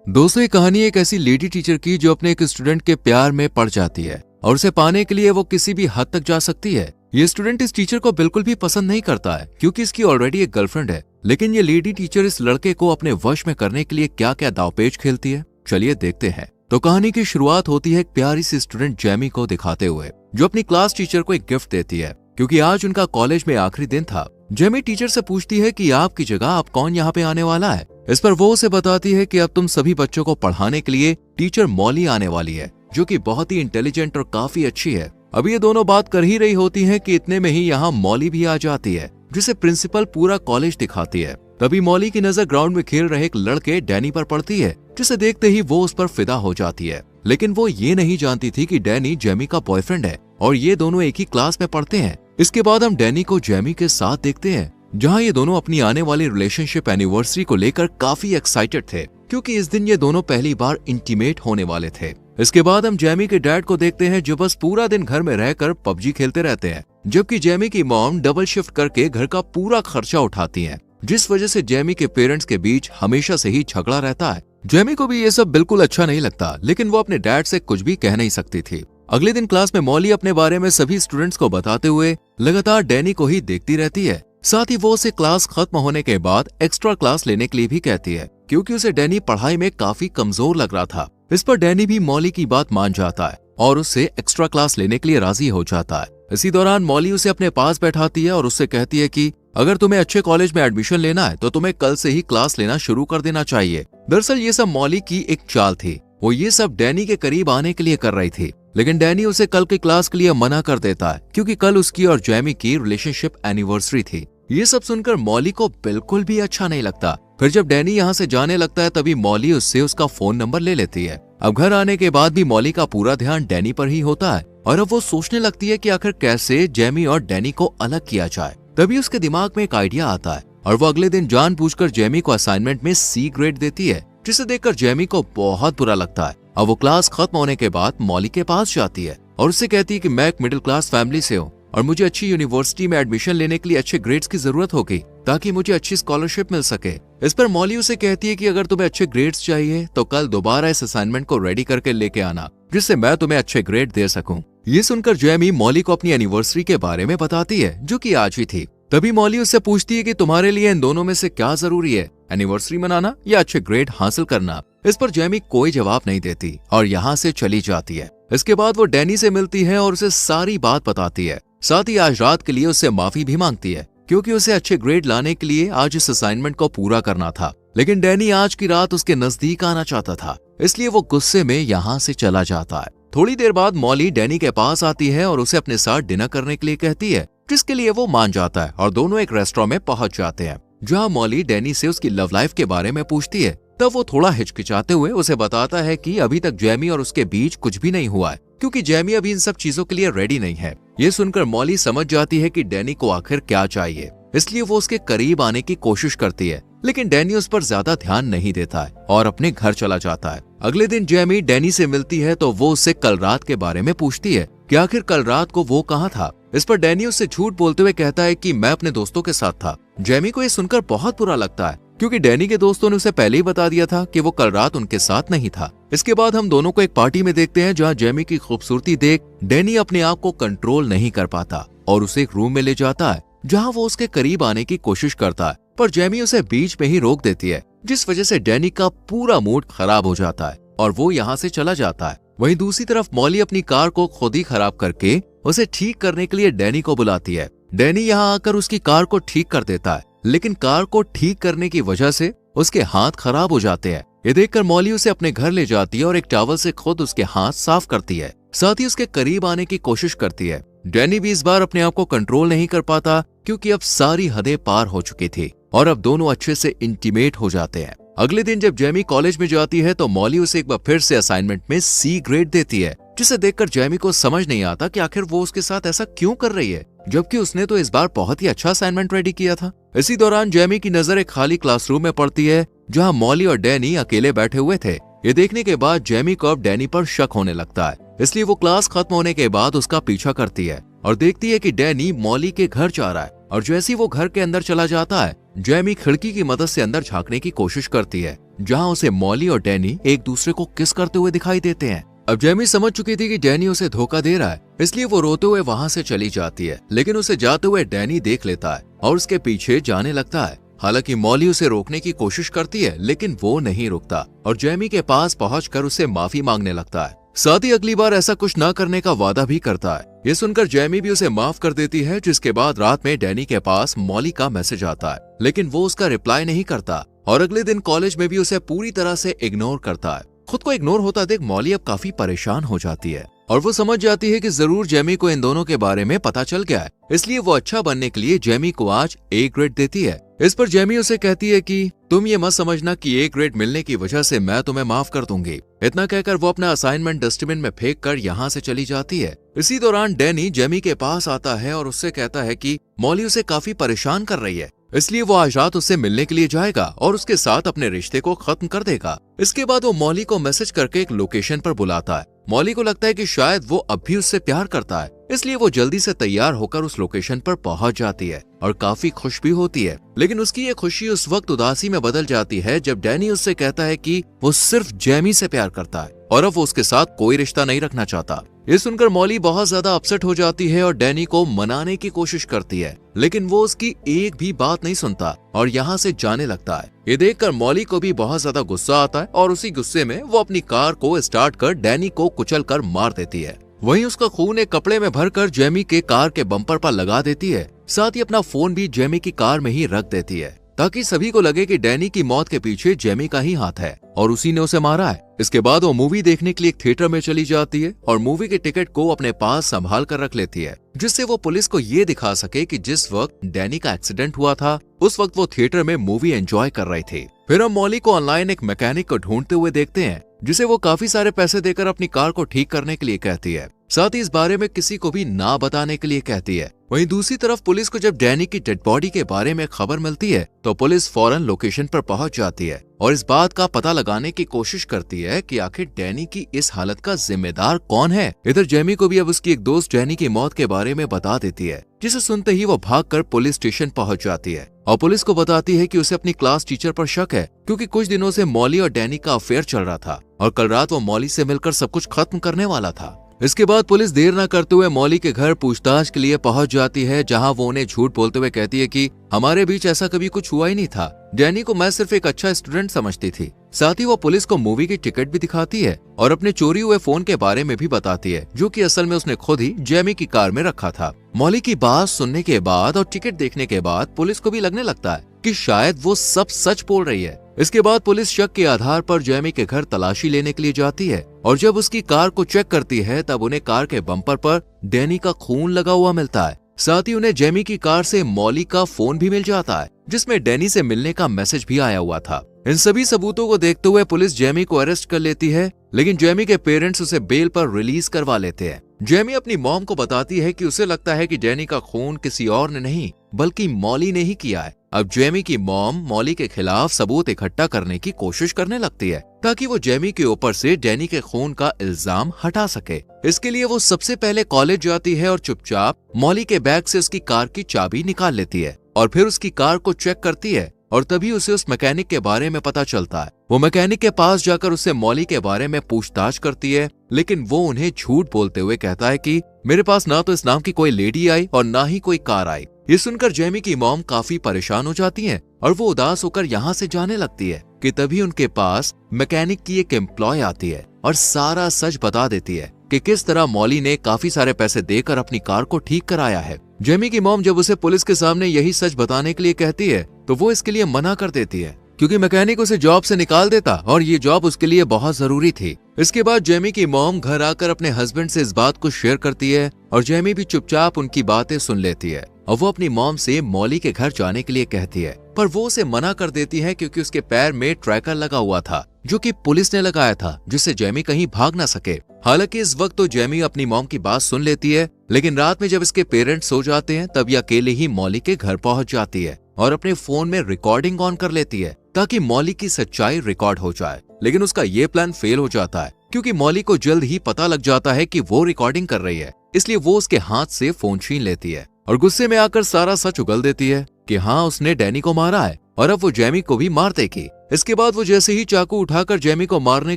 दोस्तों, ये कहानी एक ऐसी लेडी टीचर की जो अपने एक स्टूडेंट के प्यार में पड़ जाती है और उसे पाने के लिए वो किसी भी हद तक जा सकती है। ये स्टूडेंट इस टीचर को बिल्कुल भी पसंद नहीं करता है क्योंकि इसकी ऑलरेडी एक गर्लफ्रेंड है। लेकिन ये लेडी टीचर इस लड़के को अपने वश में करने के लिए क्या क्या दावपेच खेलती है, चलिए देखते हैं। तो कहानी की शुरुआत होती है एक प्यारी सी स्टूडेंट जेमी को दिखाते हुए, जो अपनी क्लास टीचर को एक गिफ्ट देती है क्योंकि आज उनका कॉलेज में आखिरी दिन था। जेमी टीचर से पूछती है कि आपकी जगह अब कौन यहाँ पे आने वाला है। इस पर वो उसे बताती है कि अब तुम सभी बच्चों को पढ़ाने के लिए टीचर मॉली आने वाली है, जो कि बहुत ही इंटेलिजेंट और काफी अच्छी है। अब ये दोनों बात कर ही रही होती हैं कि इतने में ही यहाँ मॉली भी आ जाती है, जिसे प्रिंसिपल पूरा कॉलेज दिखाती है। तभी मॉली की नजर ग्राउंड में खेल रहे एक लड़के डैनी पर पड़ती है, जिसे देखते ही वो उस पर फिदा हो जाती है। लेकिन वो ये नहीं जानती थी कि डैनी जेमी का बॉयफ्रेंड है और ये दोनों एक ही क्लास में पढ़ते हैं। इसके बाद हम डैनी को जेमी के साथ देखते हैं, जहां ये दोनों अपनी आने वाली रिलेशनशिप एनिवर्सरी को लेकर काफी एक्साइटेड थे क्योंकि इस दिन ये दोनों पहली बार इंटीमेट होने वाले थे। इसके बाद हम जेमी के डैड को देखते हैं, जो बस पूरा दिन घर में रहकर पबजी खेलते रहते हैं, जबकि जेमी की मॉम डबल शिफ्ट करके घर का पूरा खर्चा उठाती है, जिस वजह से जेमी के पेरेंट्स के बीच हमेशा से ही झगड़ा रहता है। जेमी को भी ये सब बिल्कुल अच्छा नहीं लगता, लेकिन वो अपने डैड से कुछ भी कह नहीं सकती थी। अगले दिन क्लास में मॉली अपने बारे में सभी स्टूडेंट्स को बताते हुए लगातार डैनी को ही देखती रहती है। साथ ही वो उसे क्लास खत्म होने के बाद एक्स्ट्रा क्लास लेने के लिए भी कहती है क्योंकि उसे डैनी पढ़ाई में काफी कमजोर लग रहा था। इस पर डैनी भी मॉली की बात मान जाता है और उससे एक्स्ट्रा क्लास लेने के लिए राजी हो जाता है। इसी दौरान मॉली उसे अपने पास बैठाती है और उससे कहती है कि अगर तुम्हें अच्छे कॉलेज में एडमिशन लेना है तो तुम्हें कल से ही क्लास लेना शुरू कर देना चाहिए। दरअसल ये सब मॉली की एक चाल थी। वो ये सब डैनी के करीब आने के लिए कर रही थी, लेकिन डैनी उसे कल की क्लास के लिए मना कर देता है क्योंकि कल उसकी और जेमी की रिलेशनशिप एनिवर्सरी थी। ये सब सुनकर मॉली को बिल्कुल भी अच्छा नहीं लगता। फिर जब डैनी यहाँ से जाने लगता है तभी मॉली उससे उसका फोन नंबर ले लेती है। अब घर आने के बाद भी मॉली का पूरा ध्यान डैनी पर ही होता है और अब वो सोचने लगती है कि आखिर कैसे जेमी और डैनी को अलग किया जाए। तभी उसके दिमाग में एक आइडिया आता है और वो अगले दिन जानबूझकर जेमी को असाइनमेंट में सी ग्रेड देती है, जिसे देखकर जेमी को बहुत बुरा लगता है। अब वो क्लास खत्म होने के बाद मॉली के पास जाती है और उससे कहती है कि मैं एक मिडिल क्लास फैमिली से हूँ और मुझे अच्छी यूनिवर्सिटी में एडमिशन लेने के लिए अच्छे ग्रेड्स की जरूरत होगी ताकि मुझे अच्छी स्कॉलरशिप मिल सके। इस पर मॉली उसे कहती है कि अगर तुम्हें अच्छे ग्रेड्स चाहिए तो कल दोबारा इस असाइनमेंट को रेडी करके लेके आना, जिससे मैं तुम्हें अच्छे ग्रेड दे सकूं। ये सुनकर जेमी मॉली को अपनी एनिवर्सरी के बारे में बताती है, जो कि आज ही थी। तभी मॉली उससे पूछती है कि तुम्हारे लिए इन दोनों में से क्या जरूरी है, एनिवर्सरी मनाना या अच्छे ग्रेड हासिल करना। इस पर जेमी कोई जवाब नहीं देती और यहाँ से चली जाती है। इसके बाद वो डैनी से मिलती है और उसे सारी बात बताती है। साथ ही आज रात के लिए उससे माफी भी मांगती है क्योंकि उसे अच्छे ग्रेड लाने के लिए आज इस असाइनमेंट को पूरा करना था, लेकिन डैनी आज की रात उसके नजदीक आना चाहता था, इसलिए वो गुस्से में यहाँ से चला जाता है। थोड़ी देर बाद मॉली डैनी के पास आती है और उसे अपने साथ डिनर करने के लिए कहती है, जिसके लिए वो मान जाता है और दोनों एक रेस्टोरेंट में पहुंच जाते हैं, जहाँ मॉली डैनी से उसकी लव लाइफ के बारे में पूछती है। तब वो थोड़ा हिचकिचाते हुए उसे बताता है कि अभी तक जेमी और उसके बीच कुछ भी नहीं हुआ है क्योंकि जेमी अभी इन सब चीजों के लिए रेडी नहीं है। ये सुनकर मॉली समझ जाती है कि डैनी को आखिर क्या चाहिए, इसलिए वो उसके करीब आने की कोशिश करती है, लेकिन डैनी उस पर ज्यादा ध्यान नहीं देता है और अपने घर चला जाता है। अगले दिन जेमी डैनी से मिलती है तो वो उससे कल रात के बारे में पूछती है कि आखिर कल रात को वो कहाँ था। इस पर डैनी उससे झूठ बोलते हुए कहता है कि मैं अपने दोस्तों के साथ था। जेमी को ये सुनकर बहुत बुरा लगता है क्योंकि डैनी के दोस्तों ने उसे पहले ही बता दिया था कि वो कल रात उनके साथ नहीं था। इसके बाद हम दोनों को एक पार्टी में देखते हैं, जहाँ जेमी की खूबसूरती देख डैनी अपने आप को कंट्रोल नहीं कर पाता और उसे एक रूम में ले जाता है, जहाँ वो उसके करीब आने की कोशिश करता है, पर जेमी उसे बीच में ही रोक देती है, जिस वजह से डैनी का पूरा मूड खराब हो जाता है और वो यहाँ से चला जाता है। वहीं दूसरी तरफ मॉली अपनी कार को खुद ही खराब करके उसे ठीक करने के लिए डैनी को बुलाती है। डैनी यहाँ आकर उसकी कार को ठीक कर देता है, लेकिन कार को ठीक करने की वजह से उसके हाथ खराब हो जाते हैं। ये देखकर मॉली उसे अपने घर ले जाती है और एक टॉवल से खुद उसके हाथ साफ करती है, साथ ही उसके करीब आने की कोशिश करती है। डैनी भी इस बार अपने आप को कंट्रोल नहीं कर पाता क्योंकि अब सारी हदें पार हो चुकी थी और अब दोनों अच्छे से इंटीमेट हो जाते हैं। अगले दिन जब जेमी कॉलेज में जाती है तो मॉली उसे एक बार फिर से असाइनमेंट में सी ग्रेड देती है, जिसे देखकर जेमी को समझ नहीं आता कि आखिर वो उसके साथ ऐसा क्यों कर रही है, जबकि उसने तो इस बार बहुत ही अच्छा असाइनमेंट रेडी किया था। इसी दौरान जेमी की नजर एक खाली क्लासरूम में पड़ती है, जहां मॉली और डैनी अकेले बैठे हुए थे। ये देखने के बाद जेमी को अब डैनी पर शक होने लगता है, इसलिए वो क्लास खत्म होने के बाद उसका पीछा करती है और देखती है कि डैनी मॉली के घर जा रहा है। और जैसे ही वो घर के अंदर चला जाता है, जेमी खिड़की की मदद से अंदर झांकने की कोशिश करती है, जहाँ उसे मॉली और डैनी एक दूसरे को किस करते हुए दिखाई देते हैं। अब जेमी समझ चुकी थी कि डैनी उसे धोखा दे रहा है, इसलिए वो रोते हुए वहाँ से चली जाती है। लेकिन उसे जाते हुए डैनी देख लेता है और उसके पीछे जाने लगता है। हालांकि मॉली उसे रोकने की कोशिश करती है, लेकिन वो नहीं रुकता और जेमी के पास पहुंचकर उससे माफी मांगने लगता है। साथ ही अगली बार ऐसा कुछ न करने का वादा भी करता है। ये सुनकर जेमी भी उसे माफ कर देती है, जिसके बाद रात में डैनी के पास मॉली का मैसेज आता है, लेकिन वो उसका रिप्लाई नहीं करता और अगले दिन कॉलेज में भी उसे पूरी तरह से इग्नोर करता है। खुद को इग्नोर होता देख मॉली अब काफी परेशान हो जाती है और वो समझ जाती है कि जरूर जेमी को इन दोनों के बारे में पता चल गया है, इसलिए वो अच्छा बनने के लिए जेमी को आज ए ग्रेड देती है। इस पर जेमी उसे कहती है कि तुम ये मत समझना कि ए ग्रेड मिलने की वजह से मैं तुम्हें माफ कर दूंगी। इतना कहकर वो अपना असाइनमेंट डस्टबिन में फेंक कर यहाँ से चली जाती है। इसी दौरान डैनी जेमी के पास आता है और उससे कहता है कि मॉली उसे काफी परेशान कर रही है, इसलिए वो आज रात उससे मिलने के लिए जाएगा और उसके साथ अपने रिश्ते को खत्म कर देगा। इसके बाद वो मॉली को मैसेज करके एक लोकेशन पर बुलाता है। मॉली को लगता है कि शायद वो अब भी उससे प्यार करता है, इसलिए वो जल्दी से तैयार होकर उस लोकेशन पर पहुंच जाती है और काफी खुश भी होती है। लेकिन उसकी ये खुशी उस वक्त उदासी में बदल जाती है जब डैनी उससे कहता है कि वो सिर्फ जेमी से प्यार करता है और अब वो उसके साथ कोई रिश्ता नहीं रखना चाहता। ये सुनकर मॉली बहुत ज्यादा अपसेट हो जाती है और डैनी को मनाने की कोशिश करती है, लेकिन वो उसकी एक भी बात नहीं सुनता और यहाँ से जाने लगता है। ये देखकर मॉली को भी बहुत ज्यादा गुस्सा आता है और उसी गुस्से में वो अपनी कार को स्टार्ट कर डैनी को कुचल कर मार देती है। वहीं उसका खून एक कपड़े में भरकर जेमी के कार के बम्पर पर लगा देती है। साथ ही अपना फोन भी जेमी की कार में ही रख देती है ताकि सभी को लगे कि डैनी की मौत के पीछे जेमी का ही हाथ है और उसी ने उसे मारा है। इसके बाद वो मूवी देखने के लिए एक थिएटर में चली जाती है और मूवी के टिकट को अपने पास संभाल कर रख लेती है, जिससे वो पुलिस को ये दिखा सके कि जिस वक्त डैनी का एक्सीडेंट हुआ था उस वक्त वो थिएटर में मूवी एंजॉय कर रही थी। फिर हम मॉली को ऑनलाइन एक मैकेनिक को ढूंढते हुए देखते हैं, जिसे वो काफी सारे पैसे देकर अपनी कार को ठीक करने के लिए कहती है। साथ ही इस बारे में किसी को भी ना बताने के लिए कहती है। वहीं दूसरी तरफ पुलिस को जब डैनी की डेड बॉडी के बारे में खबर मिलती है तो पुलिस फौरन लोकेशन पर पहुंच जाती है और इस बात का पता लगाने की कोशिश करती है कि आखिर डैनी की इस हालत का जिम्मेदार कौन है। इधर जेमी को भी अब उसकी एक दोस्त डैनी की मौत के बारे में बता देती है, जिसे सुनते ही वो भागकर पुलिस स्टेशन पहुंच जाती है और पुलिस को बताती है कि उसे अपनी क्लास टीचर पर शक है, क्योंकि कुछ दिनों से मॉली और डैनी का अफेयर चल रहा था और कल रात वो मॉली से मिलकर सब कुछ खत्म करने वाला था। इसके बाद पुलिस देर न करते हुए मॉली के घर पूछताछ के लिए पहुंच जाती है, जहां वो उन्हें झूठ बोलते हुए कहती है कि हमारे बीच ऐसा कभी कुछ हुआ ही नहीं था, डैनी को मैं सिर्फ एक अच्छा स्टूडेंट समझती थी। साथ ही वो पुलिस को मूवी की टिकट भी दिखाती है और अपने चोरी हुए फोन के बारे में भी बताती है, जो कि असल में उसने खुद ही जेमी की कार में रखा था। मॉली की बात सुनने के बाद और टिकट देखने के बाद पुलिस को भी लगने लगता है कि शायद वो सब सच बोल रही है। इसके बाद पुलिस शक के आधार पर जेमी के घर तलाशी लेने के लिए जाती है और जब उसकी कार को चेक करती है तब उन्हें कार के बम्पर पर डैनी का खून लगा हुआ मिलता है। साथ ही उन्हें जेमी की कार से मॉली का फोन भी मिल जाता है, जिसमें डैनी से मिलने का मैसेज भी आया हुआ था। इन सभी सबूतों को देखते हुए पुलिस जेमी को अरेस्ट कर लेती है, लेकिन जेमी के पेरेंट्स उसे बेल पर रिलीज करवा लेते हैं। जेमी अपनी मॉम को बताती है कि उसे लगता है कि डैनी का खून किसी और ने नहीं बल्कि मॉली ने ही किया है। अब जेमी की मॉम मॉली के खिलाफ सबूत इकट्ठा करने की कोशिश करने लगती है ताकि वो जेमी के ऊपर से डैनी के खून का इल्जाम हटा सके। इसके लिए वो सबसे पहले कॉलेज जाती है और चुपचाप मॉली के बैग से उसकी कार की चाबी निकाल लेती है और फिर उसकी कार को चेक करती है और तभी उसे उस मैकेनिक के बारे में पता चलता है। वो मैकेनिक के पास जाकर उससे मॉली के बारे में पूछताछ करती है, लेकिन वो उन्हें झूठ बोलते हुए कहता है कि मेरे पास ना तो इस नाम की कोई लेडी आई और ना ही कोई कार आई। ये सुनकर जेमी की मॉम काफी परेशान हो जाती हैं और वो उदास होकर यहाँ से जाने लगती है कि तभी उनके पास मैकेनिक की एक एम्प्लॉय आती है और सारा सच बता देती है कि किस तरह मॉली ने काफी सारे पैसे देकर अपनी कार को ठीक कराया है। जेमी की मॉम जब उसे पुलिस के सामने यही सच बताने के लिए कहती है तो वो इसके लिए मना कर देती है, क्योंकि मैकेनिक उसे जॉब से निकाल देता और ये जॉब उसके लिए बहुत जरूरी थी। इसके बाद जेमी की मॉम घर आकर अपने हस्बैंड से इस बात को शेयर करती है और जेमी भी चुपचाप उनकी बातें सुन लेती है और वो अपनी मॉम से मॉली के घर जाने के लिए कहती है, पर वो उसे मना कर देती है क्योंकि उसके पैर में ट्रैकर लगा हुआ था जो कि पुलिस ने लगाया था, जिससे जेमी कहीं भाग ना सके। हालांकि इस वक्त तो जेमी अपनी मॉम की बात सुन लेती है, लेकिन रात में जब इसके पेरेंट्स सो जाते हैं तब ये अकेले ही मॉली के घर पहुंच जाती है और अपने फोन में रिकॉर्डिंग ऑन कर लेती है ताकि मॉली की सच्चाई रिकॉर्ड हो जाए। लेकिन उसका ये प्लान फेल हो जाता है क्योंकि मॉली को जल्द ही पता लग जाता है कि वो रिकॉर्डिंग कर रही है, इसलिए वो उसके हाथ से फोन छीन लेती है और गुस्से में आकर सारा सच उगल देती है कि हाँ उसने डैनी को मारा है और अब वो जेमी को भी मार देगी। इसके बाद वो जैसे ही चाकू उठाकर जेमी को मारने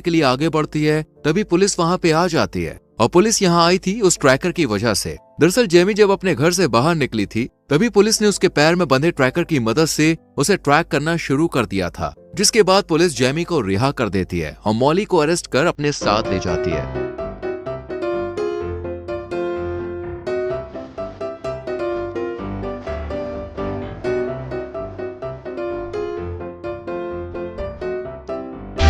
के लिए आगे बढ़ती है, तभी पुलिस वहां पे आ जाती है। और पुलिस यहाँ आई थी उस ट्रैकर की वजह से। दरअसल जेमी जब अपने घर से बाहर निकली थी, तभी पुलिस ने उसके पैर में बंधे ट्रैकर की मदद से उसे ट्रैक करना शुरू कर दिया था, जिसके बाद पुलिस जेमी को रिहा कर देती है और मॉली को अरेस्ट कर अपने साथ ले जाती है।